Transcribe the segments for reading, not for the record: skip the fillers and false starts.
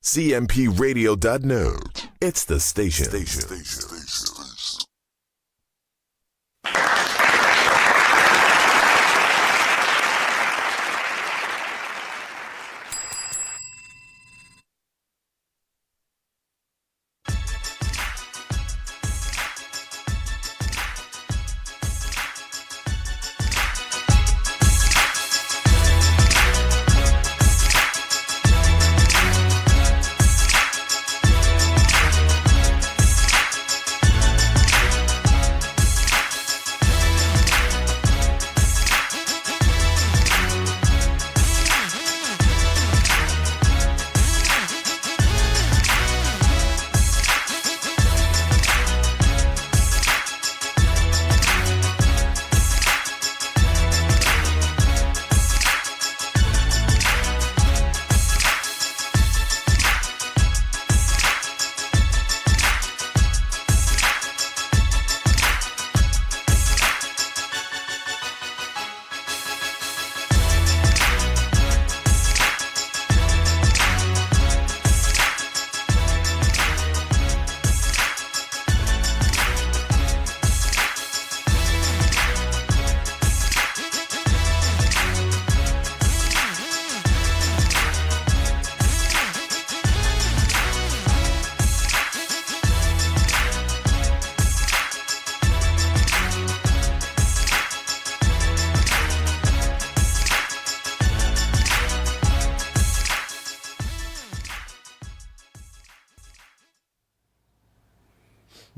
cmpradio.net. It's the station.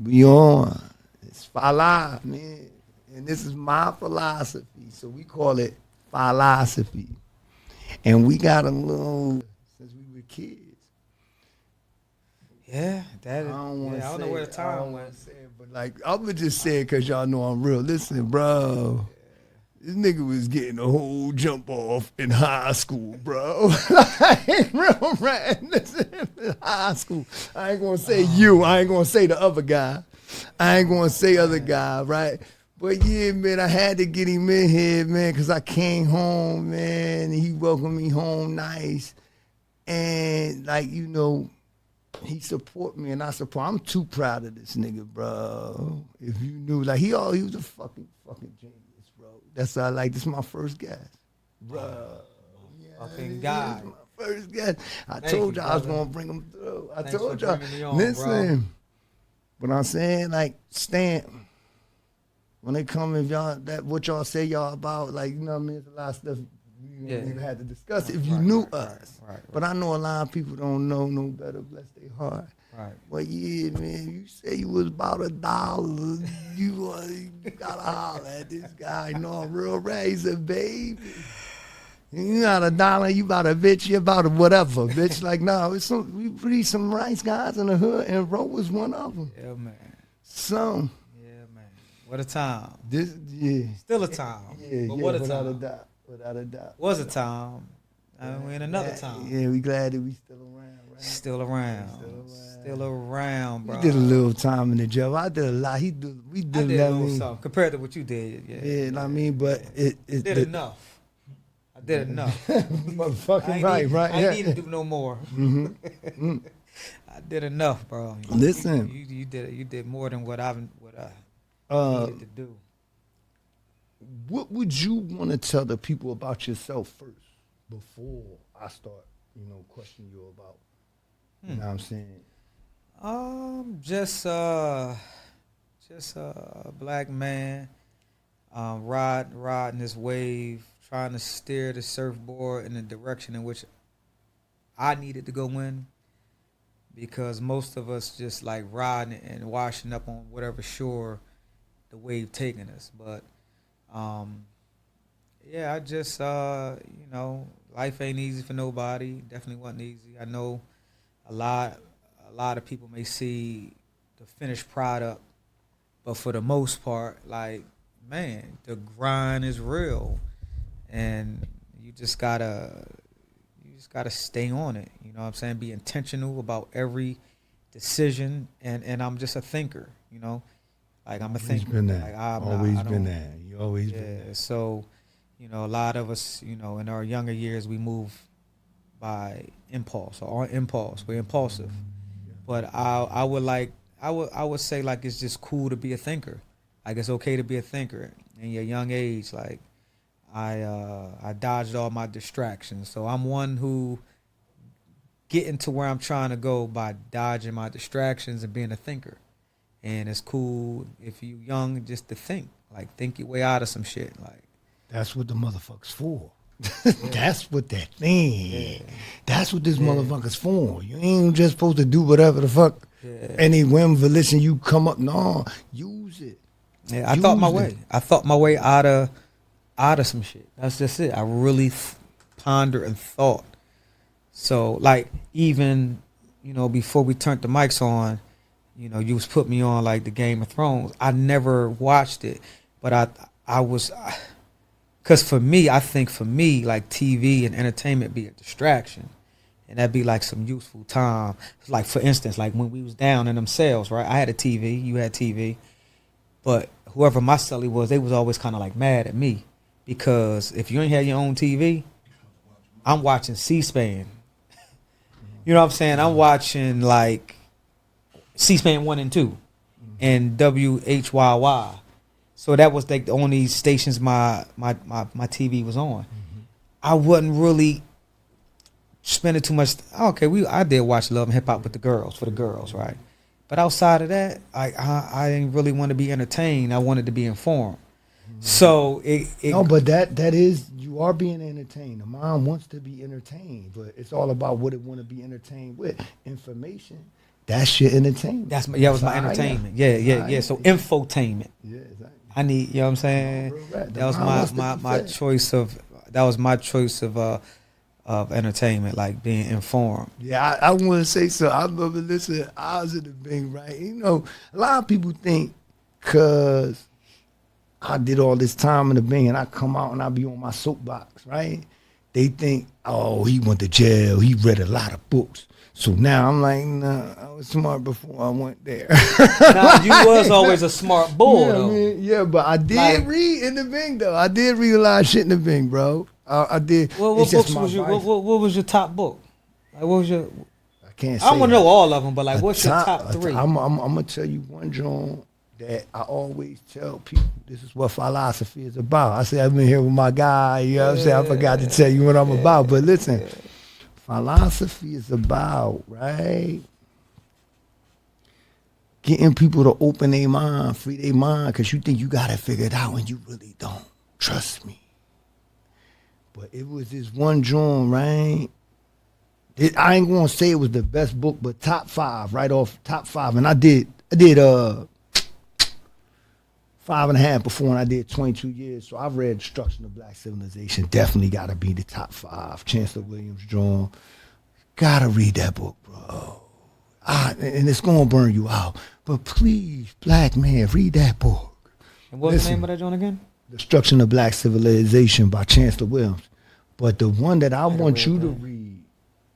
We on. It's Falasophy, man. And this is my philosophy. So we call it Falasophy. And we got a little since we were kids. Yeah, that is. I don't know where the time went. But like, I'm going to just say it because y'all know I'm real. Listen, bro. This nigga was getting a whole jump off in high school, bro. Like, real right. Listen, in high school. I ain't gonna say you. I ain't gonna say the other guy. I ain't gonna say other guy, right? But yeah, man, I had to get him in here, man, because I came home, man, and he welcomed me home nice. And like, you know, he support me and I support. I'm too proud of this nigga, bro. If you knew, like, he was a fucking genius. That's why I like this. Is my first guest, bro. Fucking guy. This is my first guest. I told y'all I was gonna bring him through. I told y'all. Listen, but I'm saying, like, Stan, when they come, if y'all what y'all say y'all about, like, you know what I mean, there's a lot of stuff you don't even have to discuss if you knew us. Right. But I know a lot of people don't know no better, bless their heart. Right. But yeah, man, you say you was about $1. You gotta holler at this guy. No, I'm real razor, baby. You got $1, you about a bitch, you about a whatever, bitch. Like, no, we breed some nice guys in the hood, and Ro was one of them. Yeah, man. So. Yeah, man. What a time. Still a time. But what a without time. A doubt. Without a doubt. Was a time. I mean, we're in another time. Yeah, we glad that we still around, right? Still around, bro. We did a little time in the jail. I did a lot. We did a little something compared to what you did. Yeah, I mean, but it did enough. I did enough. Motherfucking right. I didn't need to do no more. Mm-hmm. I did enough, bro. Listen, you did more than what I needed to do. What would you want to tell the people about yourself first before I start, questioning you about? You know what I'm saying? Just a black man, riding this wave, trying to steer the surfboard in the direction in which I needed to go in, because most of us just like riding and washing up on whatever shore the wave taking us. But yeah, I just life ain't easy for nobody. Definitely wasn't easy. I know a lot of people may see the finished product, but for the most part, like, man, the grind is real, and you just gotta stay on it. You know what I'm saying? Be intentional about every decision, and I'm just a thinker. Like, I'm a thinker. Been that. Like, always been that. You always been that. So, a lot of us, in our younger years, we move by impulse or on impulse. We're impulsive, but I would say like it's just cool to be a thinker. Like it's okay to be a thinker in your young age. Like I dodged all my distractions, so I'm one who getting to where I'm trying to go by dodging my distractions and being a thinker. And it's cool if you young just to think, like think your way out of some shit. Like that's what the motherfuckers for. That's what that thing. Yeah. That's what this motherfucker's for. You ain't just supposed to do whatever the fuck any whim volition you come up. No, use it. Yeah, I thought my way. I thought my way out of some shit. That's just it. I really pondered and thought. So like even before we turned the mics on, you was put me on like the Game of Thrones. I never watched it, but I was. Because I think for me, like TV and entertainment be a distraction. And that'd be like some useful time. Like, for instance, like when we was down in them cells, right? I had a TV, you had TV. But whoever my cellie was, they was always kind of like mad at me. Because if you ain't had your own TV, I'm watching C-SPAN. You know what I'm saying? I'm watching like C-SPAN 1 and 2 and WHYY. So that was like the only stations my TV was on. Mm-hmm. I wasn't really spending too much. Okay, I did watch Love and Hip Hop with the girls for the girls, right? But outside of that, I didn't really want to be entertained. I wanted to be informed. Mm-hmm. So no, but that is you are being entertained. The mind wants to be entertained, but it's all about what it want to be entertained with. Information. That's your entertainment. That was my entertainment. Yeah. So infotainment. Yeah, exactly. I need, what I'm saying? That was my choice of entertainment, like being informed. Yeah, I want to say so. I remember listening. I was in the Bing, right? A lot of people think because I did all this time in the Bing and I come out and I be on my soapbox, right? They think, oh, he went to jail. He read a lot of books. So now I'm like, nah, I was smart before I went there. Nah, you was always a smart bull, though. Yeah, but I did read in the Bing, though. I did read a lot of shit in the Bing, bro. I did. What books what was your top book? Like, what was your? I can't say. I don't want to know all of them, but like, what's your top three? I'm gonna tell you one, John, that I always tell people. This is what Falasophy is about. I say I've been here with my guy. You know what I'm saying? I forgot to tell you what I'm about, but listen. Falasophy is about, right, getting people to open their mind, free their mind, because you think you got it figured out and you really don't. Trust me. But it was this one joint, right? I ain't going to say it was the best book, but top 5, right off top 5. And I did 5.5 before, and I did 22 years. So I've read Destruction of Black Civilization. Definitely got to be the top 5. Chancellor Williams, John. Got to read that book, bro. And it's going to burn you out. But please, black man, read that book. And what's the name of that joint again? Destruction of Black Civilization by Chancellor Williams. But the one that I want you to read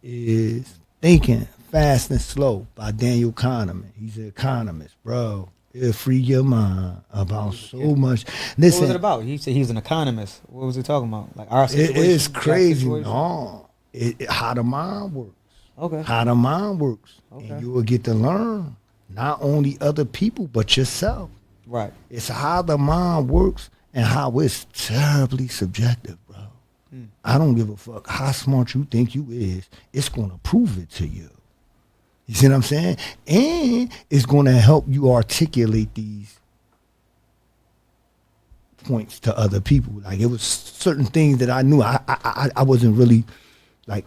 is Thinking Fast and Slow by Daniel Kahneman. He's an economist, bro. It'll free your mind about so much. Listen, what was it about? He said he's an economist. What was he talking about? Like our situation? It is crazy. No, how the mind works. Okay. How the mind works. Okay. And you will get to learn not only other people, but yourself. Right. It's how the mind works and how it's terribly subjective, bro. I don't give a fuck how smart you think you is. It's going to prove it to you. You see what I'm saying? And it's going to help you articulate these points to other people. Like it was certain things that I knew I wasn't really like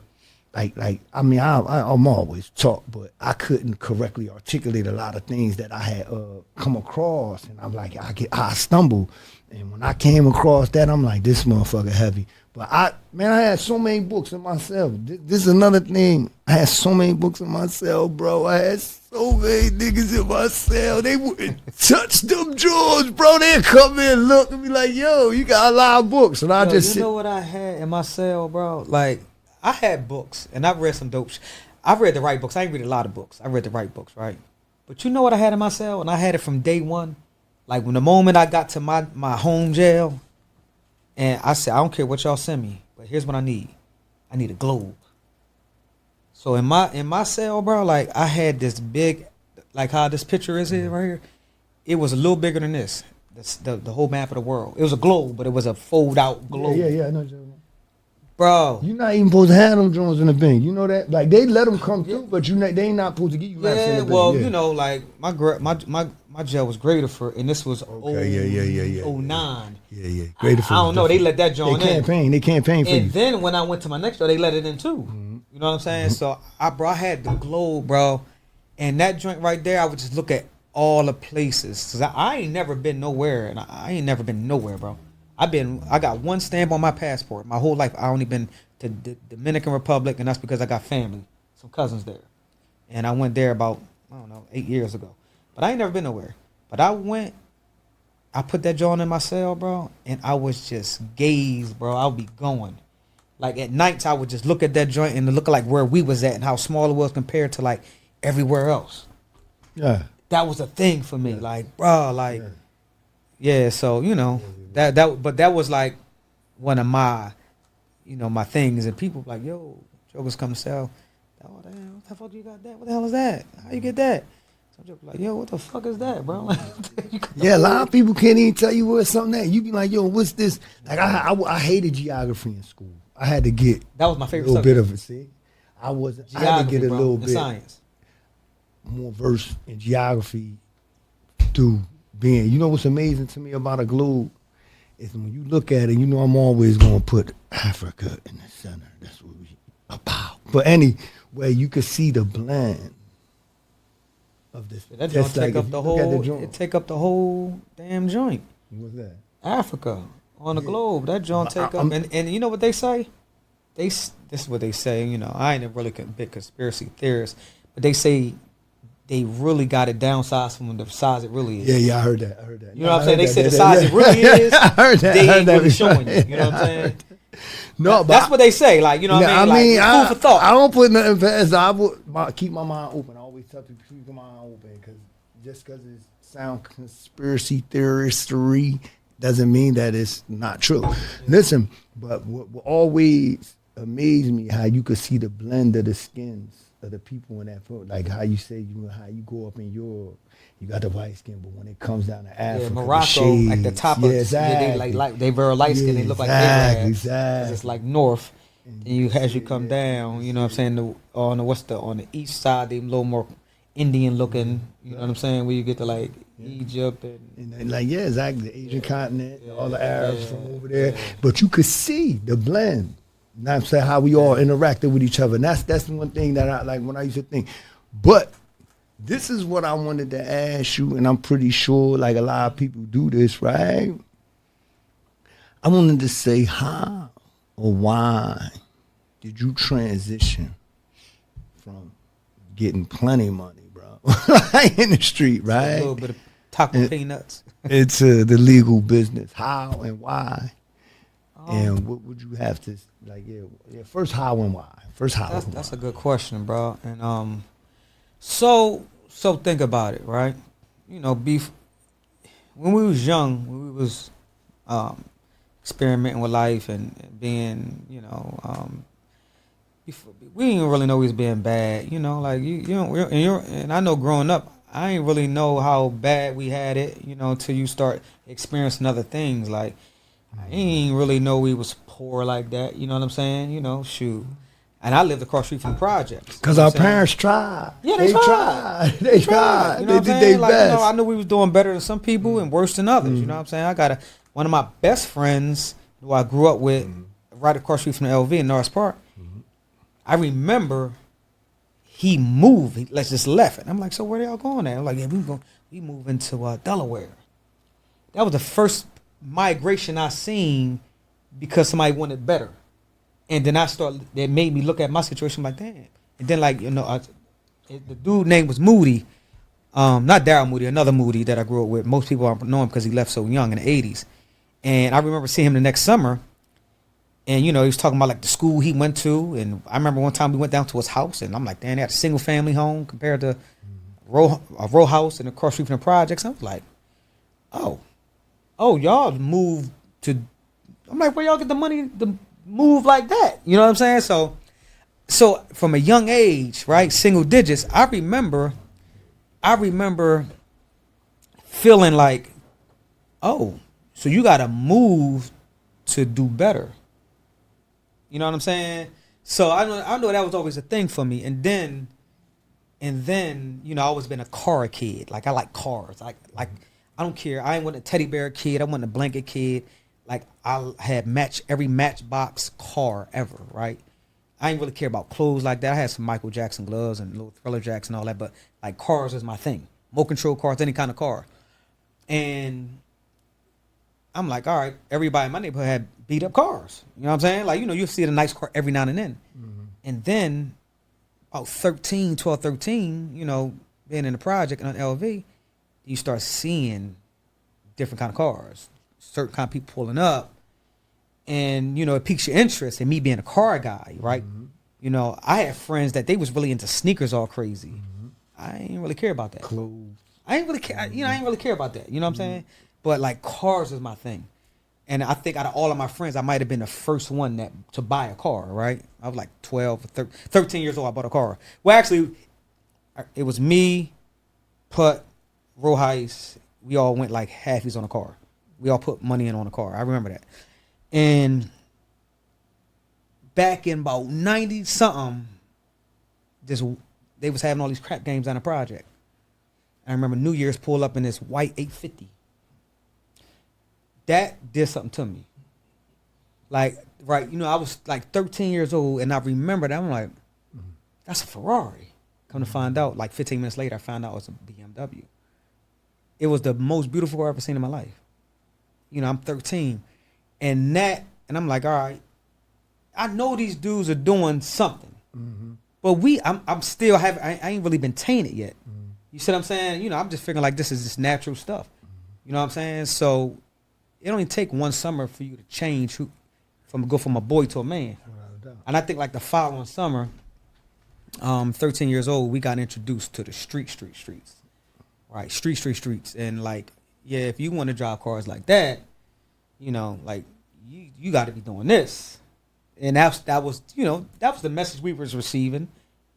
I mean I'm always taught, but I couldn't correctly articulate a lot of things that I had come across, and I'm like I stumble, and when I came across that, I'm like, this motherfucker heavy. But I had so many books in my cell. This is another thing. I had so many books in my cell, bro. I had so many niggas in my cell. They wouldn't touch them drawers, bro. They'd come in and look and be like, yo, you got a lot of books. And I just know what I had in my cell, bro? Like, I had books, and I've read some dope shit. I've read the right books. I ain't read a lot of books. I read the right books, right? But you know what I had in my cell? And I had it from day one. Like, when the moment I got to my home jail, and I said, I don't care what y'all send me, but here's what I need. I need a globe. So in my cell, bro, like I had this big, like how this picture is here right here. It was a little bigger than this. The whole map of the world. It was a globe, but it was a fold out globe. Yeah. I know. Bro. You're not even supposed to have them drones in the bank. You know that? Like they let them come through, but they ain't not supposed to give you raps in the bank. Well, you know, like my jail was Greater for, and this was 09. Yeah. Greater for. I don't know. They let that joint in. They campaign for you. And then when I went to my next door, they let it in too. Mm-hmm. You know what I'm saying? So I had the globe, bro, and that joint right there. I would just look at all the places, cause I ain't never been nowhere, and I ain't never been nowhere, bro. I got one stamp on my passport. My whole life, I only been to the Dominican Republic, and that's because I got family, some cousins there. And I went there about, 8 years ago. But I ain't never been nowhere. But I put that joint in my cell, bro, and I was just gaze, bro. I would be going. Like at nights, I would just look at that joint and look like where we was at and how small it was compared to like everywhere else. Yeah. That was a thing for me. Yeah. Like, bro, like, yeah, so, but that was like one of my, my things. And people like, yo, jokers come to sell. Oh, damn, what the fuck you got that? What the hell is that? How you get that? So I'm just like, yo, what the fuck is that, bro? Yeah, a lot of people can't even tell you what's something that. You be like, yo, what's this? Like, I hated geography in school. I had to get that was my favorite little subject. bit of it, see? I had to get a little bit science. More versed in geography through being, what's amazing to me about a globe is when you look at it, I'm always going to put Africa in the center. That's what we about. But anyway, you could see the blend of this. That joint take up the whole. It take up the whole damn joint. What's that? Africa on the globe. That joint take up. And you know what they say? This is what they say. I ain't a really big conspiracy theorist, but they say they really got it downsized from the size it really is. Yeah, I heard that. You know what I'm saying? They said the size it really is. I heard that. They ain't really showing you. You know what I'm saying? No, but that's what they say. Like, you know what I mean? Like, food for thought. I don't put nothing past. I would keep my mind open. I always tell people keep my mind open because just because it sounds conspiracy theoristry doesn't mean that it's not true. Listen, but what always amazed me how you could see the blend of the skins of the people in that photo. Like how you say how you go up in Europe. You got the white skin, but when it comes down to Africa, Morocco, like the top of exactly. they very light skin. They look like Arabs. Exactly. It's like north, and as you come down, you know what I'm saying. On the east side, they a little more Indian looking. You know what I'm saying. Where you get to like Egypt and like exactly the Asian continent, all the Arabs from over there. But you could see the blend. Not saying how we all interacted with each other. And that's one thing that I like when I used to think, but. This is what I wanted to ask you, and I'm pretty sure like a lot of people do this, right? I wanted to say how or why did you transition from getting plenty money, bro, in the street, right? A little bit of taco peanuts. Into the legal business. How and why? And what would you have to, like, first how and why? That's a good question, bro. And So think about it, right? When we was young, when we was experimenting with life and being, we didn't really know we was being bad. Like and I know growing up, I ain't really know how bad we had it, until you start experiencing other things. Like I ain't really know we was poor like that. You know what I'm saying? Shoot. And I lived across the street from the projects. Because our parents tried. Yeah, they tried. They tried. You know they did their best. I knew we was doing better than some people and worse than others. You know what I'm saying? I got one of my best friends who I grew up with right across the street from the LV in Norris Park. I remember he moved. He just left it. I'm like, so where y'all going at? I'm like, yeah, we moving to Delaware. That was the first migration I seen because somebody wanted better. And then that made me look at my situation like, damn. And then the dude name was Moody. Not Darryl Moody, another Moody that I grew up with. Most people don't know him because he left so young in the 80s. And I remember seeing him the next summer. And, he was talking about like the school he went to. And I remember one time we went down to his house. And I'm like, damn, they had a single family home compared to a row house and across the street from the projects. I was like, oh, y'all moved to. I'm like, where y'all get the money to move like that? You know what I'm saying? So So from a young age, right, single digits, I remember feeling like, oh, so you got to move to do better. You know what I'm saying? So I know that was always a thing for me. And then, you know, I always been a car kid. Like I like cars. Like I don't care. I ain't want a teddy bear kid. I wasn't a blanket kid. Like I had every Matchbox car ever, right? I ain't really care about clothes like that. I had some Michael Jackson gloves and little Thriller jacks and all that, but like cars is my thing. Remote control cars, any kind of car. And I'm like, all right, everybody in my neighborhood had beat up cars. You know what I'm saying? Like, you know, you see a nice car every now and then. Mm-hmm. And then about 12, 13, you know, being in the project and on LV, you start seeing different kind of cars, certain kind of people pulling up. And, you know, it piques your interest in me being a car guy, right? Mm-hmm. You know, I had friends that they was really into sneakers all crazy. Mm-hmm. I ain't really care about that. Clothes. I ain't really care. You know, I ain't really care about that. You know what I'm saying? But like cars is my thing. And I think out of all of my friends, I might have been the first one to buy a car, right? I was like 12 or 13 years old. I bought a car. Well, actually, it was me, Putt, Rohice. We all went like halfies on a car. We all put money in on a car. I remember that. And back in about 90-something, they was having all these crap games on the project. I remember New Year's pulled up in this white 850. That did something to me. Like, right, you know, I was like 13 years old, and I remember that. I'm like, that's a Ferrari. Come to find out, like 15 minutes later, I found out it was a BMW. It was the most beautiful car I've ever seen in my life. You know, I'm 13. And I'm like, all right, I know these dudes are doing something. Mm-hmm. But I'm still I ain't really been tainted yet. Mm-hmm. You see what I'm saying? You know, I'm just figuring like this is just natural stuff. Mm-hmm. You know what I'm saying? So it only take one summer for you to change go from a boy to a man. And I think like the following summer, 13 years old, we got introduced to the streets. Right, streets. And like, yeah, if you want to drive cars like that, you know, like you got to be doing this. And that was the message we was receiving.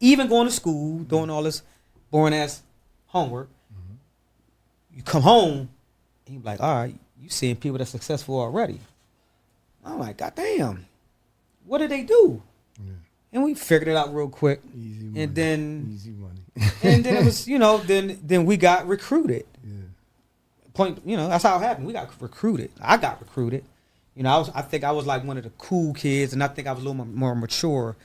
Even going to school, doing all this boring ass homework. Mm-hmm. You come home and you be like, all right, you seeing people that's successful already. I'm like, God damn, what did they do? Yeah. And we figured it out real quick. Easy money. And then easy money. And then it was, you know, then we got recruited. Yeah. You know, that's how it happened. We got recruited. I got recruited. You know, I think I was like one of the cool kids, and I think I was a little more mature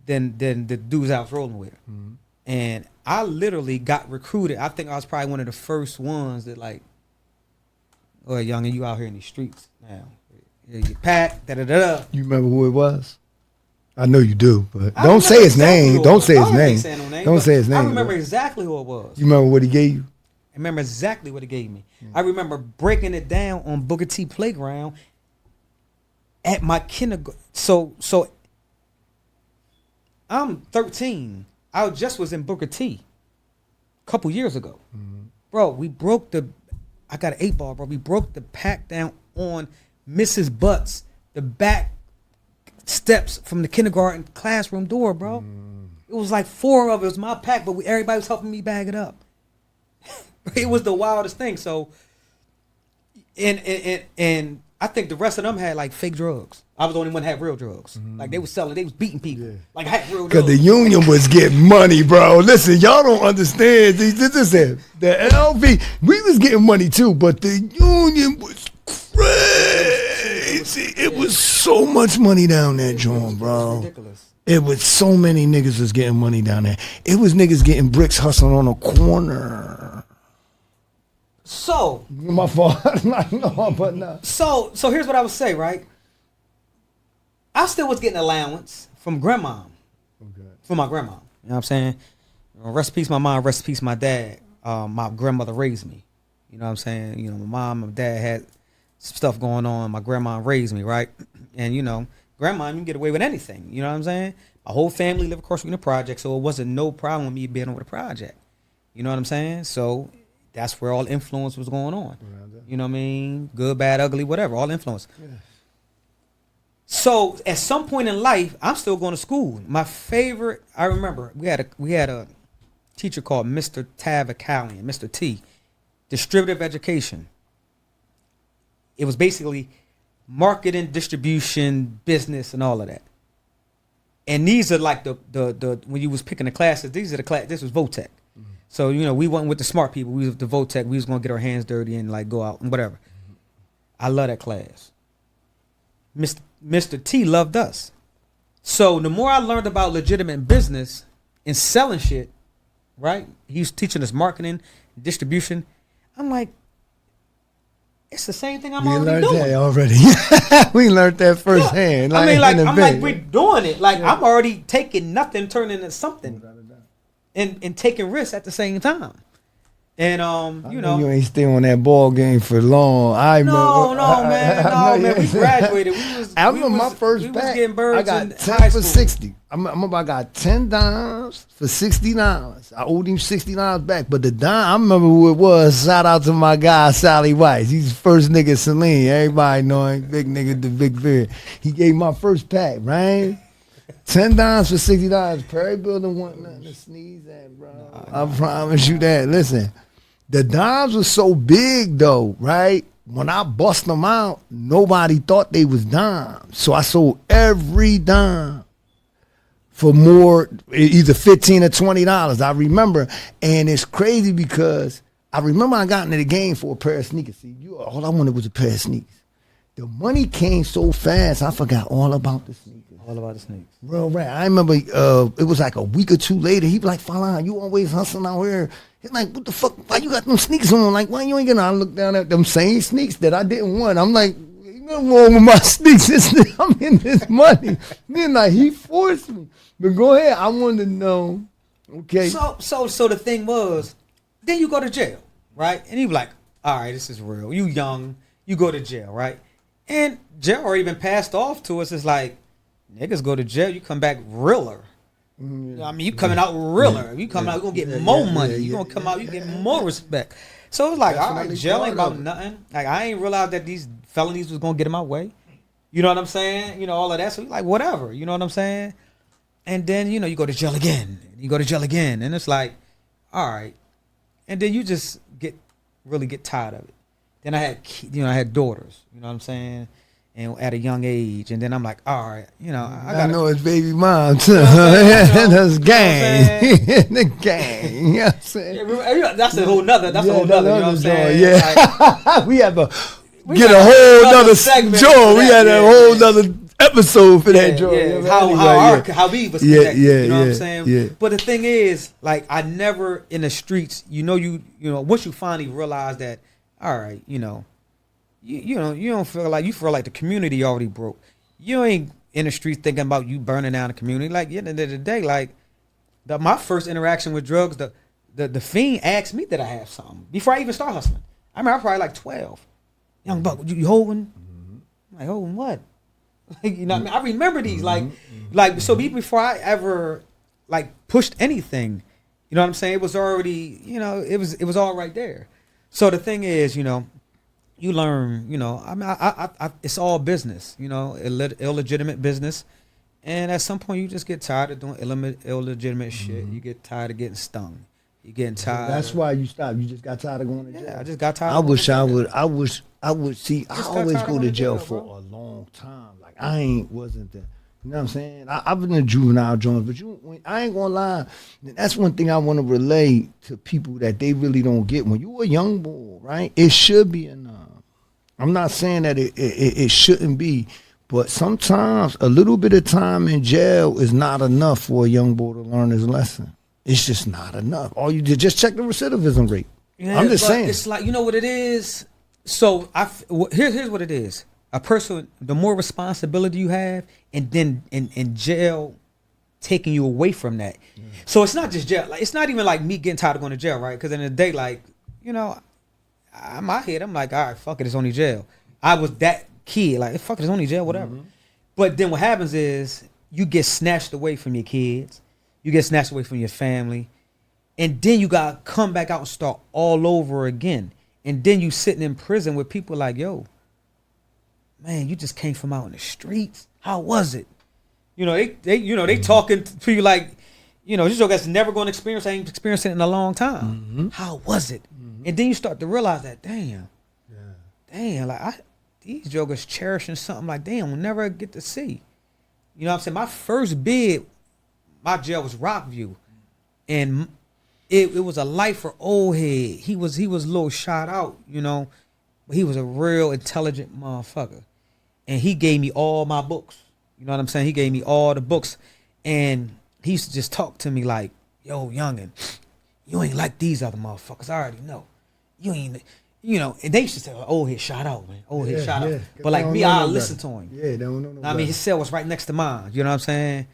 than the dudes I was rolling with. Mm-hmm. And I literally got recruited. I think I was probably one of the first ones that like, oh, youngin', you out here in these streets now. You pack, da-da-da-da. You remember who it was? I know you do, but don't say his name. Don't say his name. Don't say his name. I remember exactly who it was. You remember what he gave you? I remember exactly what he gave me. Yeah. I remember breaking it down on Booker T Playground at my kindergarten. So I'm 13. I just was in Booker T a couple years ago. Mm-hmm. Bro, I got an 8-ball, bro. We broke the pack down on Mrs. Butts, the back steps from the kindergarten classroom door, bro. It was like 4 of it. It was my pack, but everybody was helping me bag it up. It was the wildest thing. So, and I think the rest of them had like fake drugs. I was the only one that had real drugs. Mm-hmm. Like they was beating people. Yeah. Like I had real drugs. Because the union was getting money, bro. Listen, y'all don't understand. This is it. The LV, we was getting money too, but the union was crazy. It was so much money down that joint, bro. Ridiculous. It was so many niggas was getting money down there. It was niggas getting bricks hustling on a corner. So my fault. No, but no. So here's what I would say, right? I still was getting allowance from grandma. Okay. From my grandma. You know what I'm saying? Rest in peace my mom, rest in peace my dad. My grandmother raised me. You know what I'm saying? You know, my mom and dad had some stuff going on. My grandma raised me, right? And you know, grandma, you can get away with anything. You know what I'm saying? My whole family lived across from the project, so it wasn't no problem with me being over the project. You know what I'm saying? So that's where all influence was going on. You know what I mean? Good, bad, ugly, whatever. All influence. Yeah. So at some point in life, I'm still going to school. My favorite, I remember we had a teacher called Mr. Tavakalian, Mr. T, distributive education. It was basically marketing, distribution, business, and all of that. And these are like the when you was picking the classes, these are the class. This was Votech. So, we went with the smart people. We was the Votech. We was going to get our hands dirty and like go out and whatever. I love that class. Mr. T loved us. So the more I learned about legitimate business and selling shit, right? He was teaching us marketing, distribution. I'm like, it's the same thing I'm already doing. That already. We learned that firsthand. Yeah. I'm like, we're doing it. Like, I'm already taking nothing, turning into something. And taking risks at the same time. And you ain't stay on that ball game for long. Man, we graduated. I remember my first pack. I got 10 for 60. I remember I got 10 dimes for $60. I owed him $60 back, but the dime, I remember who it was. Shout out to my guy Sally Weiss. He's the first nigga Celine. Everybody know him. Big nigga, the big beard. He gave my first pack, right? $10 for $60. Perry Building wasn't nothing to sneeze at, bro. I promise you that. Listen, the dimes were so big though, right? When I bust them out, nobody thought they was dimes. So I sold every dime for more, either $15 or $20. I remember, and it's crazy because I remember I got into the game for a pair of sneakers. See, all I wanted was a pair of sneakers. The money came so fast, I forgot all about the sneakers. All about the sneakers. Real right. I remember it was like a week or two later. He be like, Falan, you always hustling out here. He's like, what the fuck? Why you got them sneakers on? Like, why you ain't gonna? I look down at them same sneakers that I didn't want. I'm like, ain't nothing wrong with my sneakers. I'm in this money. Then like he forced me. But go ahead. I wanted to know. Okay. So the thing was, then you go to jail, right? And he be like, all right, this is real. You young, you go to jail, right? And jail already been passed off to us. It's like, niggas go to jail, you come back realer. I mean, you coming out realer. You coming out, you gonna get more money. You gonna come out, you get more respect. So it's like, all right, jail ain't about nothing. Like, I ain't realized that these felonies was gonna get in my way. You know what I'm saying? All of that. So like, whatever. You know what I'm saying? And then, you go to jail again. You go to jail again. And it's like, all right. And then you just really get tired of it. Then I had daughters. You know what I'm saying? And at a young age, and then I'm like, all right, I know it's baby mom too. That's gang, the gang. You know what I'm saying? That's a whole nother. You know what I'm saying? Yeah, like, we have get a whole nother segment. Joe, we had a whole nother episode for that. Joe, how we was connected. You know what I'm saying? Yeah. But the thing is, like, I never in the streets. Once you finally realize that, all right, you don't feel like the community already broke. You ain't in the streets thinking about you burning down the community. Like, at the end of the day, like my first interaction with drugs, the fiend asked me that I have something before I even start hustling. I remember I was probably like 12. Young buck, you holding? Mm-hmm. I'm like, holding what? Like, what I mean? I remember these like so before I ever like pushed anything. You know what I'm saying? It was already it was all right there. So the thing is, you learn, I mean, I it's all business, illegitimate business. And at some point, you just get tired of doing illegitimate shit. You get tired of getting stung. You getting tired. That's why you stopped. You just got tired of going to jail. Yeah, I just got tired. I wish I would see. I always go to jail for a long time. Like wasn't there. You know what I'm saying? I've been in juvenile joints, but I ain't gonna lie. That's one thing I want to relate to people that they really don't get. When you a young boy, right? It should be enough. I'm not saying that it shouldn't be, but sometimes a little bit of time in jail is not enough for a young boy to learn his lesson. It's just not enough. All you did, just check the recidivism rate. Yeah, I'm just saying. It's like, you know what it is? So here's what it is. A person, the more responsibility you have, and then in jail taking you away from that. So it's not just jail. Like, it's not even like me getting tired of going to jail, right? Because in the day, like, I'm out here. I'm like, all right, fuck it, it's only jail. I was that kid, like, fuck it, it's only jail, whatever. Mm-hmm. But then what happens is you get snatched away from your kids, you get snatched away from your family, and then you gotta come back out and start all over again. And then you sitting in prison with people like, yo, man, you just came from out in the streets. How was it? You know, they talking to you like, this joke that's never going to experience. I ain't experienced it in a long time. How was it? And then you start to realize that, damn, like these jokers cherishing something like, damn, we'll never get to see. You know what I'm saying? My first bid, my jail was Rockview, and it was a life for old head. He was a little shot out, but he was a real intelligent motherfucker, and he gave me all my books. You know what I'm saying? He gave me all the books, and he used to just talk to me like, yo, youngin', you ain't like these other motherfuckers. I already know. You ain't, and they used to say, old head shot out, man. Old head shot out. But like me, I'll listen to him. Yeah, they don't know no I mean, his cell was right next to mine. You know what I'm saying?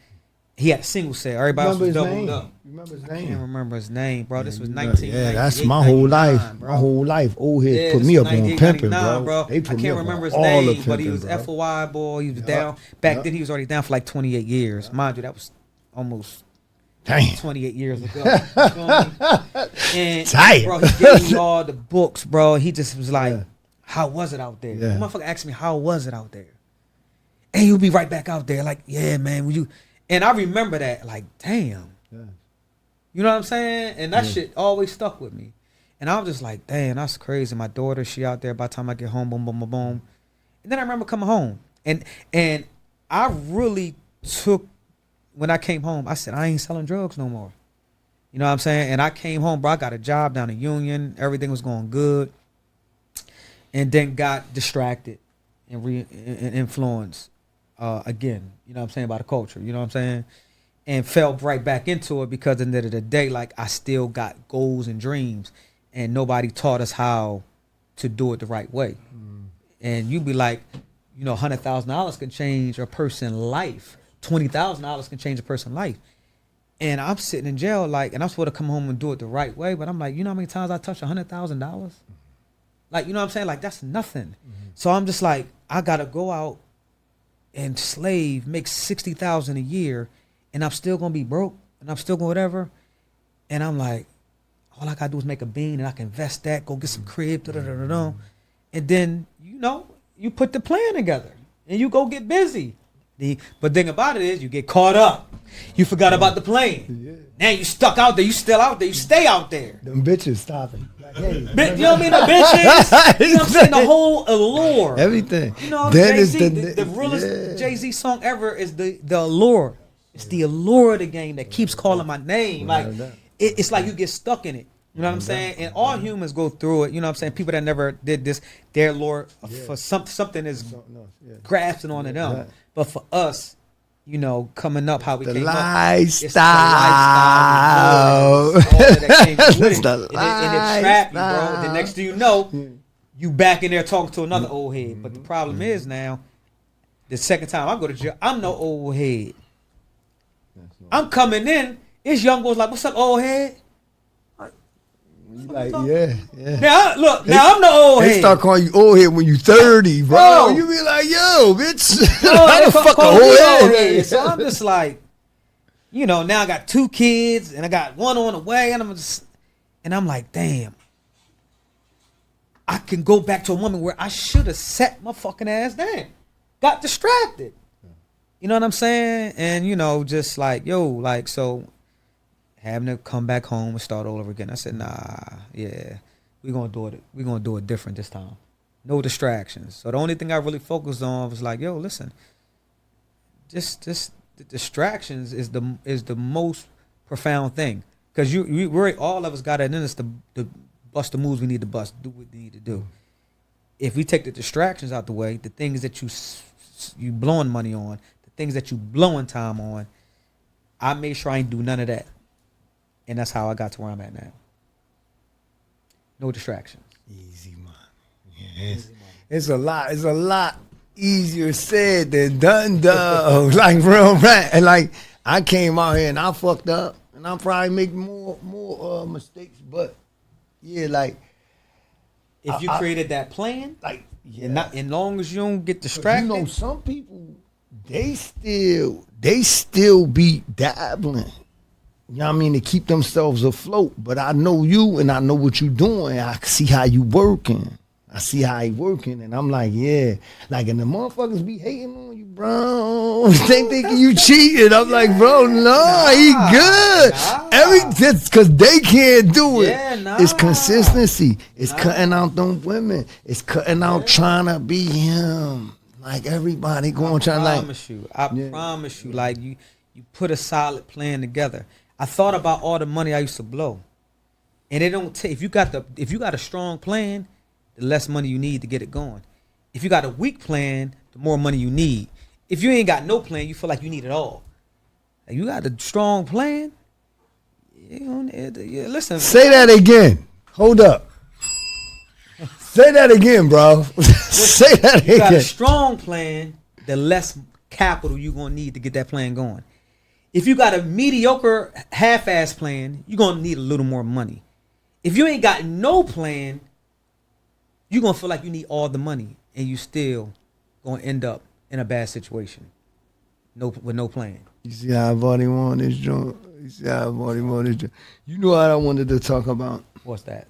He had a single cell. Everybody was doubled up. You remember his I name? can't remember his name, bro. This was 1998. Yeah, that's my whole life. Bro. My whole life. Old head put me up on pimping, bro. I can't remember his name, but he was FOI boy. He was down. Back then, he was already down for like 28 years. Mind you, that was almost 28 years ago. You know what I mean? And bro, he gave me all the books, bro. He just was like, how was it out there? The motherfucker asked me, how was it out there? And you'll be right back out there like, yeah, man, will you? And I remember that, like, damn. Yeah. You know what I'm saying? And that shit always stuck with me. And I was just like, damn, that's crazy. My daughter, she out there by the time I get home, boom, boom, boom, boom. And then I remember coming home. And I really took, when I came home, I said, I ain't selling drugs no more. You know what I'm saying? And I came home, bro. I got a job down in Union. Everything was going good. And then got distracted and influenced again, you know what I'm saying, by the culture, you know what I'm saying? And fell right back into it because at the end of the day, like, I still got goals and dreams and nobody taught us how to do it the right way. And you be like, $100,000 can change a person's life. $20,000 can change a person's life. And I'm sitting in jail, like, and I'm supposed to come home and do it the right way, but I'm like, you know how many times I touched $100,000? Like, you know what I'm saying? Like, that's nothing. So I'm just like, I gotta go out and slave, make $60,000 a year, and I'm still gonna be broke, and I'm still gonna whatever. And I'm like, all I gotta do is make a bean, and I can invest that, go get some crib, and then you put the plan together, and you go get busy. But the thing about it is, you get caught up. You forgot about the plan. Now you stuck out there. You still out there. You stay out there. Them bitches stopping. Like, hey, you know what I mean? The bitches. You know what I'm saying? The whole allure. Everything. You know, Jay-Z, the realest Jay-Z song ever is the allure. It's the allure of the game that keeps calling my name. Like, it's like you get stuck in it. You know what I'm saying? And all humans go through it. You know what I'm saying? People that never did this, their allure for something is grasping onto them. But for us, coming up, how we came up, it's the lifestyle. It's the lifestyle. And it trap you, bro. The next thing you know, you back in there talking to another old head. But the problem is now, the second time I go to jail, I'm no old head. I'm coming in, it's young boys like, what's up, old head? Like, Now I'm the old head. They start calling you old head when you 30, bro. You be like, yo, bitch. How the fuck old head? So I'm just like, now I got 2 kids and I got one on the way, and I'm like, damn. I can go back to a woman where I should have sat my fucking ass down. Got distracted. You know what I'm saying? And just like, so having to come back home and start all over again. I said, nah, we're gonna do it. We're gonna do it different this time. No distractions. So the only thing I really focused on was like, yo, listen, just the distractions is the most profound thing. Because we're all of us got it in us to bust the moves we need to bust, do what we need to do. If we take the distractions out the way, the things that you blowing money on, the things that you blowing time on, I made sure I ain't do none of that. And that's how I got to where I'm at now. No distractions. Easy money. Yes. It's a lot easier said than done, though. Like, real right. And like, I came out here and I fucked up, and I'm probably making more mistakes. But like, if you created that plan, like, and not, as long as you don't get distracted. Some people they still be dabbling. You know what I mean? To keep themselves afloat. But I know you and I know what you doing. I see how you working. I see how he working, and I'm like, yeah. Like, and the motherfuckers be hating on you, bro. They thinking you cheating. I'm like, bro, no, he good. Just because they can't do it. It's consistency. It's cutting out them women. It's cutting out trying to be him. Like, everybody going trying like. I promise you. Like, you put a solid plan together. I thought about all the money I used to blow. And it don't take, if you got a strong plan, the less money you need to get it going. If you got a weak plan, the more money you need. If you ain't got no plan, you feel like you need it all. Like, you got a strong plan. Listen. Say that again. Hold up. Say that again, bro. Say that again. You got a strong plan, the less capital you gonna need to get that plan going. If you got a mediocre half-ass plan, you're gonna need a little more money. If you ain't got no plan, you're going to feel like you need all the money, and you still going to end up in a bad situation with no plan. You see how I've already won this joint? You see how I've already won this joint? You know what I wanted to talk about? What's that?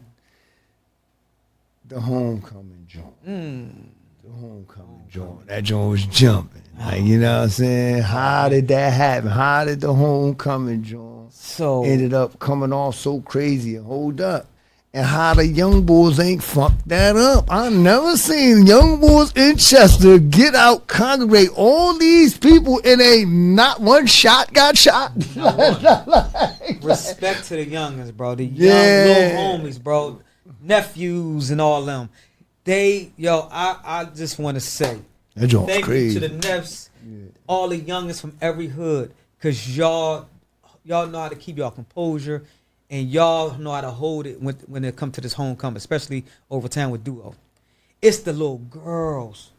The homecoming joint. The homecoming joint. That joint was jumping. Like, you know what I'm saying? How did that happen? How did the homecoming joint ended up coming off so crazy? Hold up. And how the young boys ain't fucked that up. I never seen young boys in Chester get out, congregate all these people, and ain't not one shot got shot. Respect to the youngins, bro. The young little homies, bro. Nephews and all them. I just want to say thank you to the Neffs, all the youngins from every hood, because y'all know how to keep y'all composure. And y'all know how to hold it when it comes to this homecoming, especially over town with Duo. It's the little girls.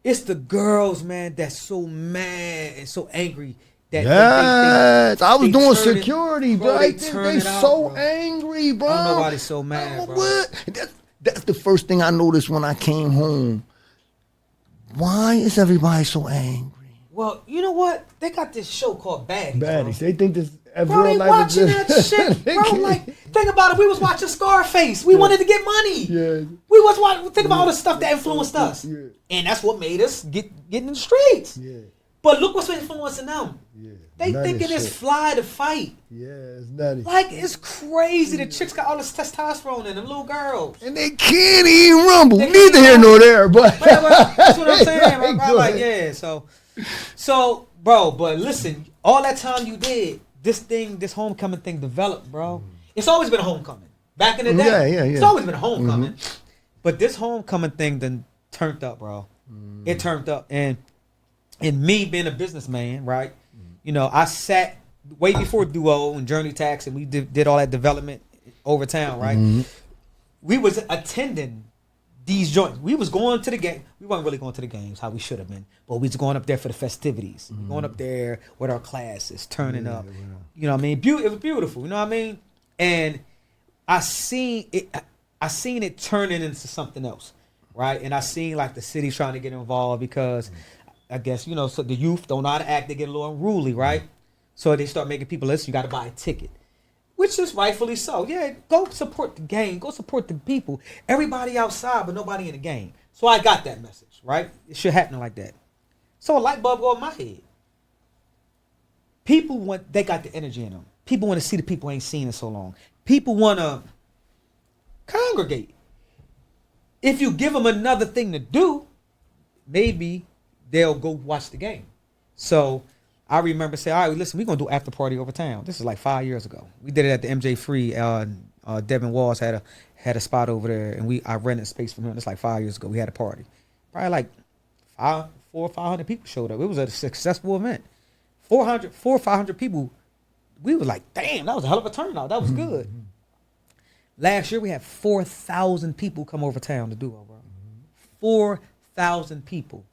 It's the girls, man, that's so mad and so angry. That I was doing security, bro. They so angry, bro. Nobody's so mad, bro. That's the first thing I noticed when I came home. Why is everybody so angry? Well, you know what? They got this show called Baddies. Baddies. They think this. Bro, they watching that shit, bro. Like, think about it. We was watching Scarface. We wanted to get money. Yeah. We was watching. Think about all the stuff that influenced us, and that's what made us get in the streets. Yeah. But look what's influencing them. Yeah. They thinking it's fly to fight. Yeah, it's nutty. Like, it's crazy. The chicks got all this testosterone in them, little girls, and they can't even rumble. Neither here nor there, but that's what I'm saying. Bro. Like, yeah. So, bro. But listen, all that time you did. This homecoming thing developed, bro. It's always been a homecoming. Back in the day. Yeah. It's always been a homecoming. But this homecoming thing then turned up, bro. It turned up. And me being a businessman, right? You know, I sat way before Duo and Journey Tax, and we did all that development over town, right? We was attending these joints. We was going to the game. We weren't really going to the games how we should have been, but we was going up there for the festivities. Going up there with our classes, turning up. Yeah. You know what I mean? It was beautiful. You know what I mean? And I seen it turning into something else, right? And I seen like the city trying to get involved because I guess, you know, so the youth don't know how to act. They get a little unruly, right? So they start making people listen. You got to buy a ticket. Which is rightfully so. Yeah, go support the game. Go support the people. Everybody outside, but nobody in the game. So I got that message, right? It should happen like that. So a light bulb go in my head. People they got the energy in them. People want to see the people ain't seen in so long. People want to congregate. If you give them another thing to do, maybe they'll go watch the game. So I remember saying, all right, listen, we're going to do after party over town. This is like 5 years ago. We did it at the MJ Free. Devin Walls had a spot over there, and I rented space from him. It's like 5 years ago. We had a party. Probably like 400 or 500 people showed up. It was a successful event. 400 or 500 people. We was like, damn, that was a hell of a turnout. That was good. Last year, we had 4,000 people come over town to Duo, bro. 4,000 people.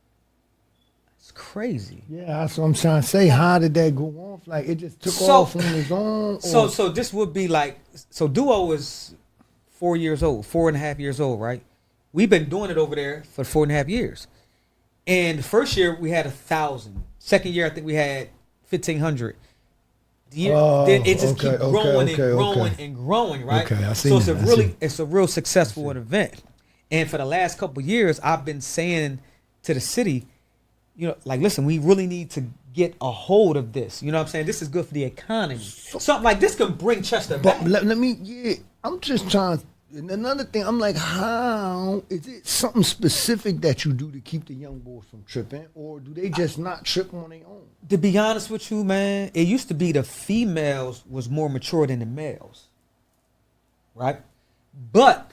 It's crazy. Yeah, that's what I'm trying to say. How did that go off? Like, it just took off on its own? So this would be like, so Duo is 4 years old, 4.5 years old, right? We've been doing it over there for 4.5 years. And the first year, we had 1,000. Second year, I think we had 1,500. Then it just keeps growing and growing and growing, right? Okay, I see. So it's a real successful event. And for the last couple of years, I've been saying to the city, like, listen, we really need to get a hold of this. You know what I'm saying? This is good for the economy. Something like this can bring Chester back. But I'm just trying. And another thing, I'm like, how is it something specific that you do to keep the young boys from tripping, or do they just not trip on their own? To be honest with you, man, it used to be the females was more mature than the males, right? But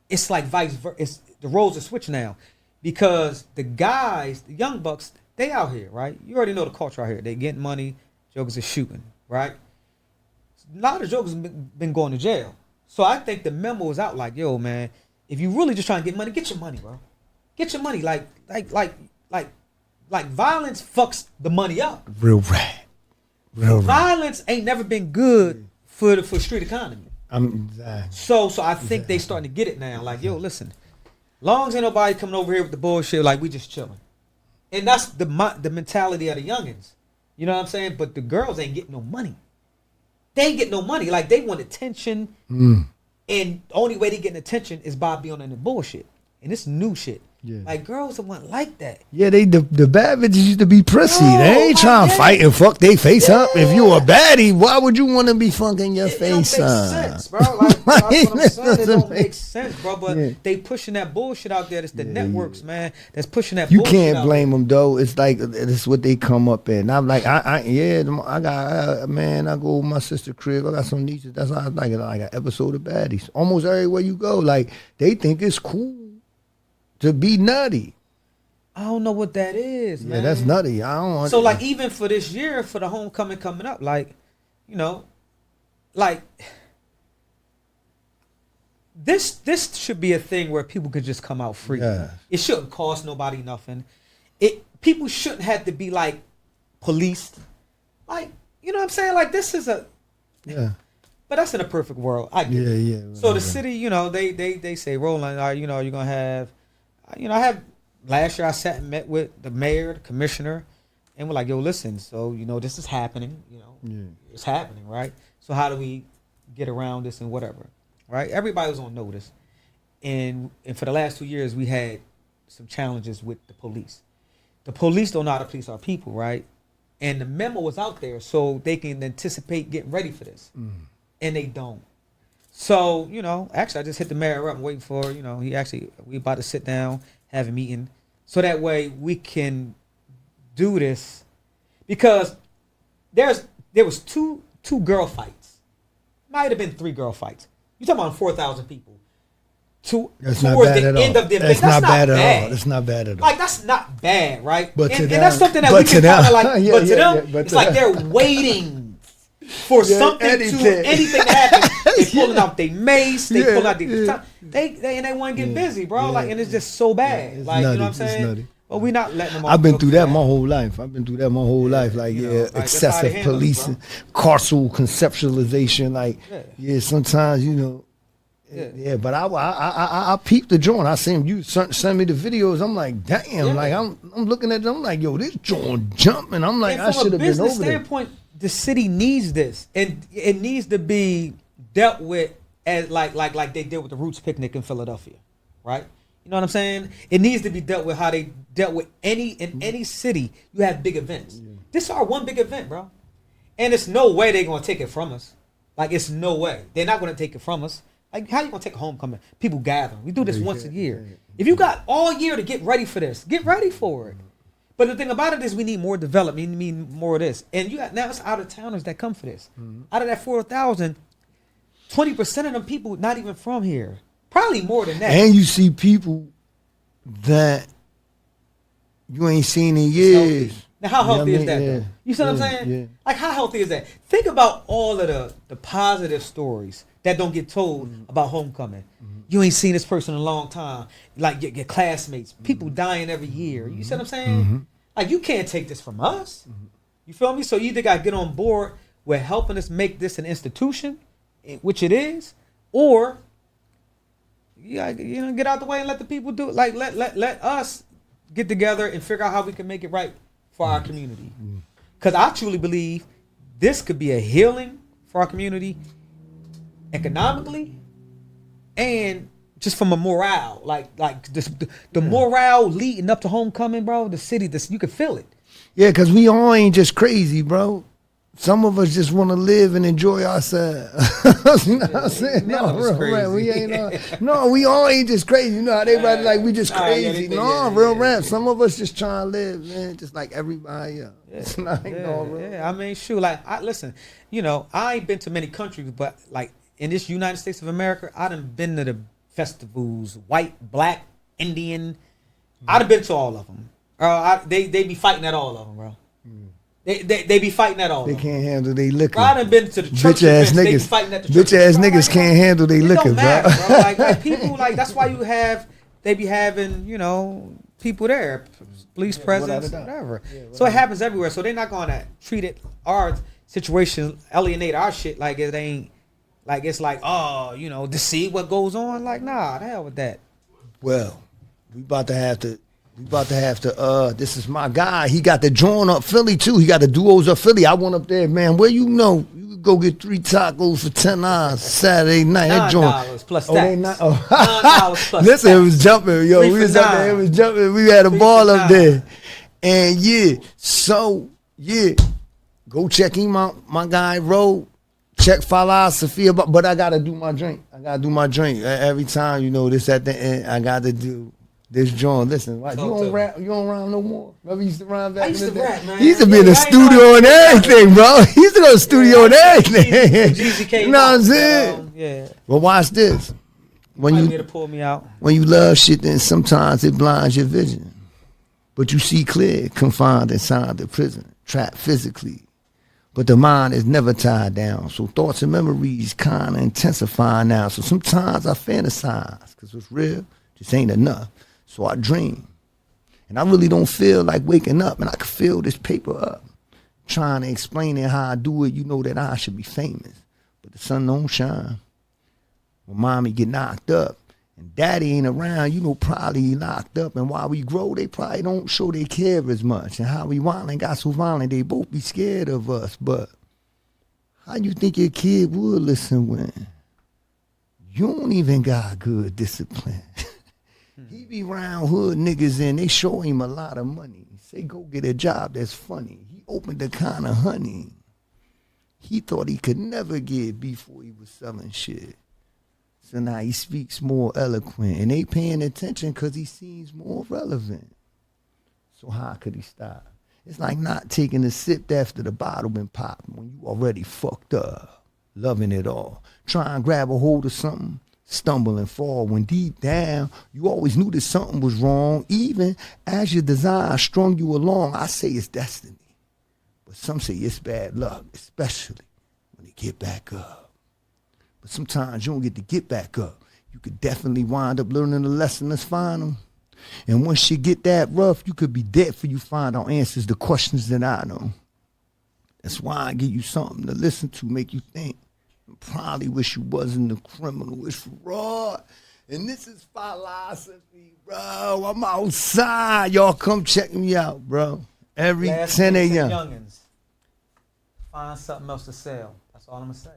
it's like vice versa. The roles are switched now, because the guys, the young bucks, they out here, right? You already know the culture out here. They getting money, jokers are shooting, right? A lot of jokers been going to jail. So I think the memo is out like, yo, man, if you really just trying to get money, get your money, bro. Get your money. Like violence fucks the money up. Real rat. Violence ain't never been good for street economy. Exactly. So I think they starting to get it now. Like, yo, listen, long as ain't nobody coming over here with the bullshit, like, we just chilling. And that's the mentality of the youngins. You know what I'm saying? But the girls ain't getting no money. They ain't getting no money. Like, they want attention. And the only way they getting attention is by being on the bullshit. And it's new shit. Yeah. Like, girls don't want like that. Yeah, the bad bitches used to be prissy. They ain't trying to fight and fuck they face up. If you a baddie, why would you want to be fucking your face up? It don't make sense, bro. Like, that's what I'm saying. It don't make sense, bro. But they pushing that bullshit out there. It's the networks, man, that's pushing that bullshit out there. You can't blame them, though. It's like, it's what they come up in. I'm like, I go with my sister crib. I got some nieces. That's like an episode of Baddies. Almost everywhere you go, like, they think it's cool to be nutty. I don't know what that is, man. Yeah, that's nutty. I don't want. So, like, even for this year, for the homecoming coming up, like, like, this should be a thing where people could just come out free. Yeah. It shouldn't cost nobody nothing. People shouldn't have to be, like, policed. Like, you know what I'm saying? Like, this is a... Yeah. But that's in a perfect world. I get it. Yeah. So the city, they say, Roland, you're going to have... last year I sat and met with the mayor, the commissioner, and we're like, yo, listen, so, this is happening, it's happening, right? So how do we get around this and whatever, right? Everybody was on notice. And for the last 2 years, we had some challenges with the police. The police don't know how to police our people, right? And the memo was out there so they can anticipate getting ready for this. And they don't. So, actually, I just hit the mayor up and waiting for, we about to sit down, have a meeting, so that way we can do this. Because there was two girl fights. Might have been 3 girl fights. You're talking about 4,000 people. That's not bad at all. End of the event. That's not bad at all. That's not bad at all. Like, that's not bad, right? But and that's something that we can kind of like, but to them, it's like they're waiting for anything to happen. They pulling out their mace, they pulling out their they want to get busy, bro. Like, and it's just so bad. Like, nutty, you know what I'm saying? But we're not letting them off. I've been through that my whole life. Like, excessive policing, carceral conceptualization. Like, sometimes, but I peeped the joint. I seen you send me the videos. I'm like, damn. Like, I'm looking at them. I'm like, yo, this joint jumping. I'm like, I should have been over there. From a business standpoint, the city needs this, and it needs to be dealt with as like they did with the Roots Picnic in Philadelphia, right? You know what I'm saying? It needs to be dealt with how they dealt with in any city. You have big events. Yeah. This is our one big event, bro, and it's no way they're gonna take it from us. Like, it's no way they're not gonna take it from us. Like, how you gonna take a homecoming? People gather. We do this once a year. If you got all year to get ready for this, get ready for it. But the thing about it is we need more development. We need more of this. And you got now it's out of towners that come for this. Out of that 4,000, 20% of them people not even from here. Probably more than that. And you see people that you ain't seen in years. Now, how healthy is that, though? You see what I'm saying? Yeah. Like, how healthy is that? Think about all of the positive stories that don't get told about homecoming. You ain't seen this person in a long time. Like, your classmates. People dying every year. You see what I'm saying? Like, you can't take this from us. You feel me? So you either got to get on board with helping us make this an institution, which it is, or you gotta, get out the way and let the people do it. Like, let us get together and figure out how we can make it right for our community. Because I truly believe this could be a healing for our community economically and just from a morale, like this, the morale leading up to homecoming, bro. The city, you can feel it. Yeah, because we all ain't just crazy, bro. Some of us just want to live and enjoy ourselves. You know what I'm saying? No, real, we ain't. No, we all ain't just crazy. You know how everybody like we just crazy. Real rap. Some of us just trying to live, man, just like everybody else. I mean, shoot, like, listen, you know, I ain't been to many countries, but like in this United States of America, I done been to the festivals, white, black, Indian. I done been to all of them. They be fighting at all of them, bro. They be fighting at all. They can't handle they liquor. I done been to the church bitch ass events, niggas. they be fighting at the church Bitch ass events. niggas can't handle they liquor, matter, bro. Like people, like that's why they be having, you know, people there, police presence, whatever. So it happens everywhere. So they're not gonna treat it our situation, alienate our shit like it ain't, like it's like, oh, you know, to see what goes on. Like, nah, the hell with that. Well, we about to have to. This is my guy. He got the joint up Philly too. He got the duos up Philly. I went up there, man. Where you know, you could go get 3 tacos for $10 Saturday night. That joint. $9 plus tax. $9 plus Listen, tax. it was jumping, yo. We was up there. It was jumping. We had a ball up there, and go check him out. My guy Ro. Check Falasophy, but I gotta do my drink. Every time, you know, this at the end. I gotta do this joint. Listen, like, you don't rap no more. Remember you used to rhyme back in the day? Rap, man. He used to be in the studio and everything, bro. He used to go to the studio and everything. You know what I'm saying? Yeah. But watch this. When you to pull me out. When you love shit, then sometimes it blinds your vision. But you see clear, confined inside the prison, trapped physically. But the mind is never tied down. So thoughts and memories kind of intensify now. So sometimes I fantasize, because what's real just ain't enough. So I dream. And I really don't feel like waking up. And I can fill this paper up. Trying to explain it how I do it, you know that I should be famous. But the sun don't shine. When mommy get knocked up and daddy ain't around, you know, probably he locked up. And while we grow, they probably don't show they care as much. And how we wildin' got so violent, they both be scared of us. But how you think your kid would listen when you don't even got good discipline? He be round hood niggas and they show him a lot of money. Say go get a job that's funny. He opened the kind of honey he thought he could never get before he was selling shit. So now he speaks more eloquent, and they paying attention because he seems more relevant. So how could he stop? It's like not taking a sip after the bottle been popped when you already fucked up, loving it all. Try and grab a hold of something, stumble and fall when deep down you always knew that something was wrong. Even as your desire strung you along, I say it's destiny. But some say it's bad luck, especially when they get back up. But sometimes you don't get to get back up. You could definitely wind up learning the lesson that's final. And once you get that rough, you could be dead for you find out answers to questions that I know. That's why I give you something to listen to, make you think. And probably wish you wasn't a criminal. It's fraud. And this is Falasophy, bro. I'm outside. Y'all come check me out, bro. Every 10 a.m. Youngins, find something else to sell. That's all I'm going to say.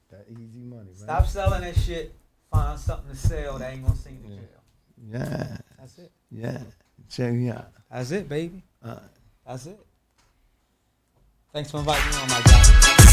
That easy money, right? Stop selling that shit. Find something to sell that ain't gonna send you to jail. Yeah. That's it. Yeah. Check me out. That's it, baby. That's it. Thanks for inviting me on, my guy.